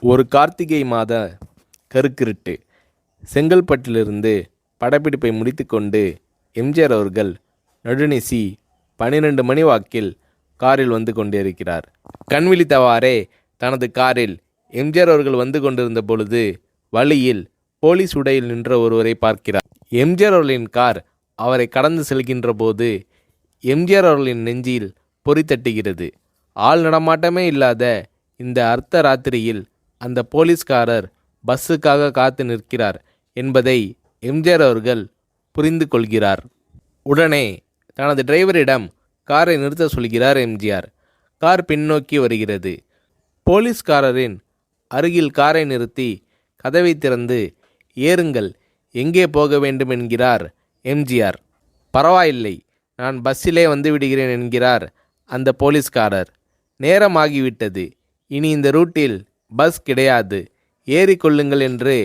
ஒரு கார்த்திகை மாத கருக்கிருட்டு. செங்கல்பட்டிலிருந்து படப்பிடிப்பை முடித்துக்கொண்டு எம்ஜிஆர் அவர்கள் நடுநிசி 12 மணி வாக்கில் காரில் வந்து கொண்டிருக்கிறார். கண் விழித்தவாறே தனது காரில் எம்ஜிஆர் அவர்கள் வந்து கொண்டிருந்த பொழுது வழியில் போலீஸ் உடையில் நின்ற ஒருவரை பார்க்கிறார். எம்ஜிஆர் அவர்களின் கார் அவரை கடந்து செல்கின்ற போது எம்ஜிஆர் அவர்களின் நெஞ்சில் பொறி தட்டுகிறது. ஆள் நடமாட்டமே இல்லாத இந்த அர்த்த ராத்திரியில் அந்த போலீஸ்காரர் பஸ்ஸுக்காக காத்து நிற்கிறார் என்பதை எம்ஜிஆர் அவர்கள் புரிந்து கொள்கிறார். உடனே தனது டிரைவரிடம் காரை நிறுத்த சொல்கிறார் எம்ஜிஆர். கார் பின்னோக்கி வருகிறது. போலீஸ்காரரின் அருகில் காரை நிறுத்தி கதவை திறந்து ஏறுங்கள், எங்கே போக வேண்டும் என்கிறார் எம்ஜிஆர். பரவாயில்லை, நான் பஸ்ஸிலே வந்து விடுகிறேன் என்கிறார் அந்த போலீஸ்காரர். நேரமாகிவிட்டது, இனி இந்த ரூட்டில் பஸ் கிடையாது, ஏறிக்கொள்ளுங்கள் என்று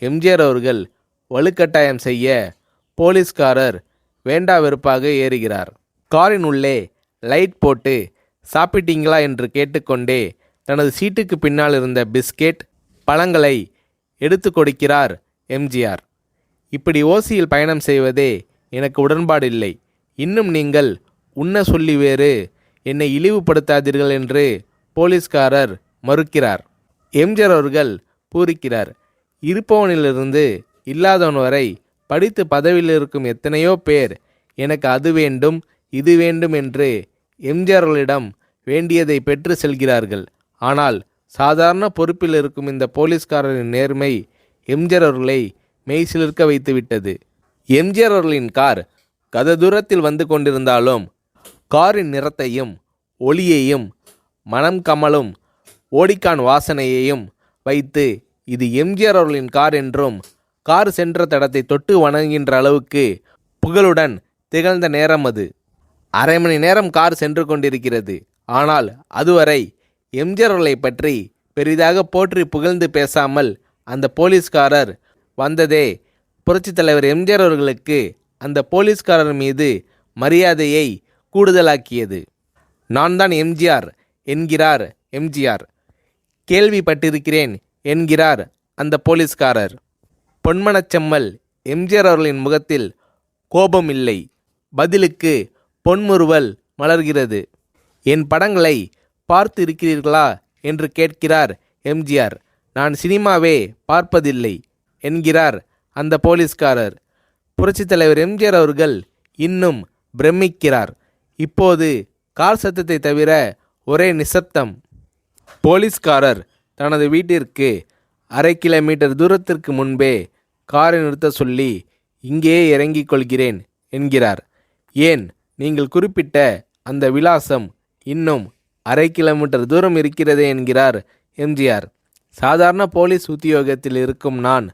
எம்ஜிஆர் அவர்கள் வலுக்கட்டாயம் செய்ய போலீஸ்காரர் வேண்டா வெறுப்பாக ஏறுகிறார். காரின் உள்ளே லைட் போட்டு சாப்பிட்டீங்களா என்று கேட்டுக்கொண்டே தனது சீட்டுக்கு பின்னால் இருந்த பிஸ்கெட் பழங்களை எடுத்து கொடுக்கிறார் எம்ஜிஆர். இப்படி ஓசியில் பயணம் செய்வதே எனக்கு உடன்பாடில்லை. இன்னும் நீங்கள் உண்ண சொல்லி வேறு என்னை இழிவுபடுத்தாதீர்கள் என்று போலீஸ்காரர் மறுக்கிறார். எம்ஜிஆர் அவர்கள் பூரிக்கிறார். இருப்பவனிலிருந்து இல்லாதவன் வரை படித்து பதவியில் இருக்கும் எத்தனையோ பேர் எனக்கு அது வேண்டும் இது வேண்டும் என்று எம்ஜிஆர் அவர்களிடம் வேண்டியதை பெற்று செல்கிறார்கள். ஆனால் சாதாரண பொறுப்பில் இருக்கும் இந்த போலீஸ்காரரின் நேர்மை எம்ஜிஆர் அவர்களை மெய்சிலிர்க்க வைத்துவிட்டது. எம்ஜிஆர் அவர்களின் கார் கத தூரத்தில் வந்து கொண்டிருந்தாலும் காரின் நிறத்தையும் ஒளியையும் மனம் கமலும் ஓடிக்கான் வாசனையையும் வைத்து இது எம்ஜிஆர் அவர்களின் கார் என்றும் கார் சென்ற தடத்தை தொட்டு வணங்குகின்ற அளவுக்கு புகழுடன் திகழ்ந்த நேரம் அது. அரை மணி நேரம் கார் சென்று கொண்டிருக்கிறது. ஆனால் அதுவரை எம்ஜிஆர் அவர்களை பற்றி பெரிதாக போற்றி புகழ்ந்து பேசாமல் அந்த போலீஸ்காரர் வந்ததே புரட்சித் தலைவர் எம்ஜிஆர் அவர்களுக்கு அந்த போலீஸ்காரர் மீது மரியாதையை கூடுதலாக்கியது. நான் தான் எம்ஜிஆர் என்கிறார் எம்ஜிஆர். கேள்விப்பட்டிருக்கிறேன் என்கிறார் அந்த போலீஸ்காரர். பொன்மனச்செம்மல் எம்ஜிஆர் அவர்களின் முகத்தில் கோபம் இல்லை, பதிலுக்கு பொன்முறுவல் மலர்கிறது. என் படங்களை பார்த்து இருக்கிறீர்களா என்று கேட்கிறார் எம்ஜிஆர். நான் சினிமாவே பார்ப்பதில்லை என்கிறார் அந்த போலீஸ்காரர். புரட்சித் தலைவர் எம்ஜிஆர் அவர்கள் இன்னும் பிரமிக்கிறார். இப்போது கார் சத்தத்தை தவிர ஒரே நிசப்தம். போலீஸ்காரர் தனது வீட்டிற்கு 1/2 கிலோமீட்டர் தூரத்திற்கு முன்பே காரை நிறுத்த சொல்லி இங்கேயே இறங்கிக் கொள்கிறேன் என்கிறார். ஏன், நீங்கள் குறிப்பிட்ட அந்த விலாசம் இன்னும் 1/2 கிலோமீட்டர் தூரம் இருக்கிறதே என்கிறார் எம்ஜிஆர். சாதாரண போலீஸ் உத்தியோகத்தில் இருக்கும் நான்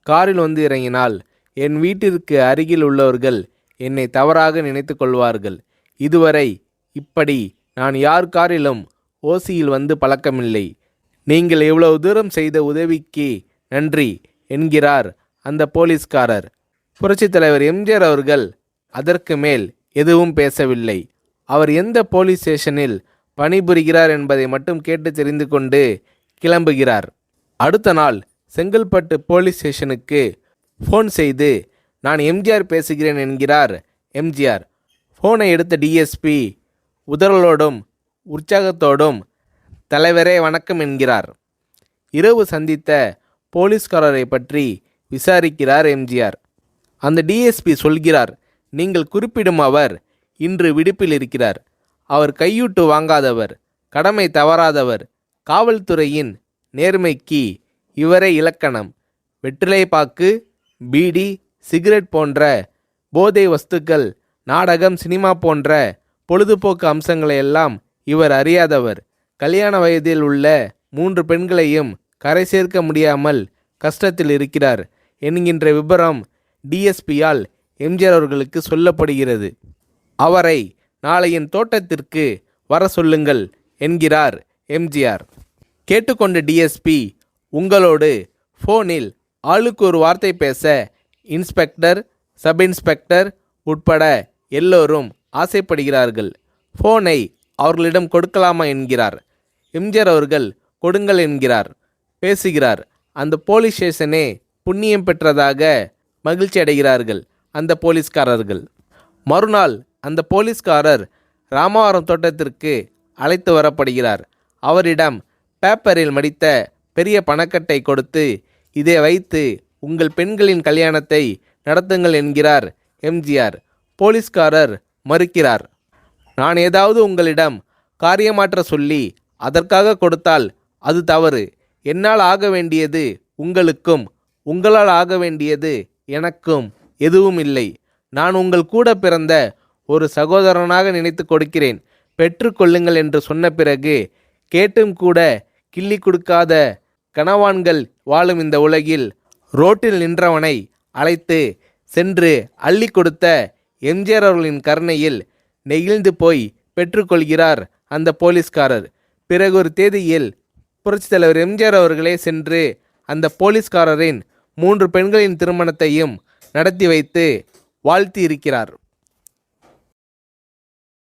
காரில் வந்து இறங்கினால் என் வீட்டிற்கு அருகில் உள்ளவர்கள் என்னை தவறாக நினைத்து கொள்வார்கள். இதுவரை இப்படி நான் யார் காரிலும் ஓசியில் வந்து பழக்கமில்லை. நீங்கள் இவ்வளவு தூரம் செய்த உதவிக்கு நன்றி என்கிறார் அந்த போலீஸ்காரர். புரட்சித் தலைவர் எம்ஜிஆர் அவர்கள் அதற்கு மேல் எதுவும் பேசவில்லை. அவர் எந்த போலீஸ் ஸ்டேஷனில் பணிபுரிகிறார் என்பதை மட்டும் கேட்டு தெரிந்து கொண்டு கிளம்புகிறார். அடுத்த நாள் செங்கல்பட்டு போலீஸ் ஸ்டேஷனுக்கு ஃபோன் செய்து நான் எம்ஜிஆர் பேசுகிறேன் என்கிறார் எம்ஜிஆர். ஃபோனை எடுத்த டிஎஸ்பி உதறலோடும் உற்சாகத்தோடும் தலைவரே வணக்கம் என்கிறார். இரவு சந்தித்த போலீஸ்காரரை பற்றி விசாரிக்கிறார் எம்ஜிஆர். அந்த டிஎஸ்பி சொல்கிறார், நீங்கள் குறிப்பிடும் அவர் இன்று விடுப்பில் இருக்கிறார். அவர் கையூட்டு வாங்காதவர், கடமை தவறாதவர், காவல்துறையின் நேர்மைக்கு இவரே இலக்கணம். வெற்றிலை பாக்கு, பீடி, சிகரெட் போன்ற போதை வஸ்துக்கள், நாடகம், சினிமா போன்ற பொழுதுபோக்கு அம்சங்களையெல்லாம் இவர் அறியாதவர். கல்யாண வயதில் உள்ள 3 பெண்களையும் கரை சேர்க்க முடியாமல் கஷ்டத்தில் இருக்கிறார் என்கின்ற விபரம் டிஎஸ்பியால் எம்ஜிஆர் அவர்களுக்கு சொல்லப்படுகிறது. அவரை நாளை என் தோட்டத்திற்கு வர சொல்லுங்கள் என்கிறார் எம்ஜிஆர். கேட்டுக்கொண்ட டிஎஸ்பி உங்களோடு ஃபோனில் ஆளுக்கு ஒரு வார்த்தை பேச இன்ஸ்பெக்டர், சப் இன்ஸ்பெக்டர் உட்பட எல்லோரும் ஆசைப்படுகிறார்கள். ஃபோனை அவர்களிடம் கொடுக்கலாமா என்கிறார். எம்ஜிஆர் அவர்கள் கொடுங்கள் என்கிறார். பேசுகிறார். அந்த போலீஸ் ஸ்டேஷனே புண்ணியம் பெற்றதாக மகிழ்ச்சி அடைகிறார்கள் அந்த போலீஸ்காரர்கள். மறுநாள் அந்த போலீஸ்காரர் ராமவரம் தோட்டத்திற்கு அழைத்து வரப்படுகிறார். அவரிடம் பேப்பரில் மடித்த பெரிய பணக்கட்டை கொடுத்து, இதை வைத்து உங்கள் பெண்களின் கல்யாணத்தை நடத்துங்கள் என்கிறார் எம்ஜிஆர். போலீஸ்காரர் மறுக்கிறார். நான் ஏதாவது உங்களிடம் காரியமாற்ற சொல்லி அதற்காக கொடுத்தால் அது தவறு. என்னால் ஆக வேண்டியது உங்களுக்கும், உங்களால் ஆக வேண்டியது எனக்கும் எதுவும் இல்லை. நான் உங்கள் கூட பிறந்த ஒரு சகோதரனாக நினைத்து கொடுக்கிறேன், பெற்றுக்கொள்ளுங்கள் என்று சொன்ன பிறகு கேட்டும் கூட கிள்ளி கொடுக்காத கனவான்கள் வாழும் இந்த உலகில் ரோட்டில் நின்றவனை அழைத்து சென்று அள்ளி கொடுத்த எம்ஜிஆர் அவர்களின் கருணையில் நெகிழ்ந்து போய் பெற்றுக்கொள்கிறார் அந்த போலீஸ்காரர். பிறகு ஒரு தேதியில் புரட்சித் தலைவர் எம்ஜிஆர் அவர்களே சென்று அந்த போலீஸ்காரரின் 3 பெண்களின் திருமணத்தையும் நடத்தி வைத்து வாழ்த்தி இருக்கிறார்.